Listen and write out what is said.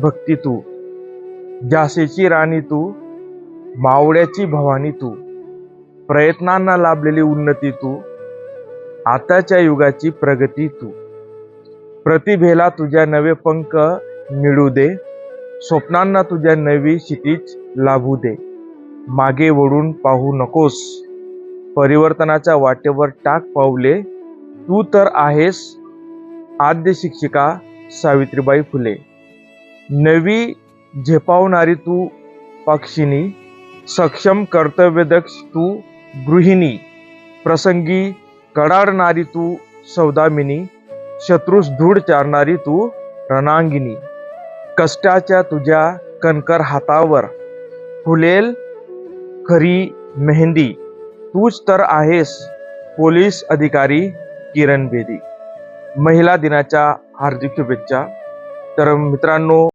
भक्ती तू, झाशीची राणी तू, मावळ्याची भवानी तू, प्रयत्नांना लाभलेली उन्नती तू, आताच्या युगाची प्रगती तू. प्रतिभेला तुझ्या नवे पंख मिळू दे, स्वप्नांना तुझ्या नवी क्षितिज लाभू दे. मागे वळून पाहू नकोस, परिवर्तनाच्या वाटेवर टाक पावले. तू तर आहेस आद्य शिक्षिका सावित्रीबाई फुले. नवी झेपावणारी तू पक्षिणी, सक्षम कर्तव्यदक्ष तू गृहिणी. प्रसंगी कडाडणारी तू सौदामिनी, शत्रूस धूळ चारणारी तू रणांगिनी. कष्टाच्या तुझ्या कणकर हातावर फुलेल खरी मेहंदी. तूच तर आहेस पोलीस अधिकारी किरण बेदी. महिला दिनाच्या हार्दिक शुभेच्छा. तर मित्रांनो,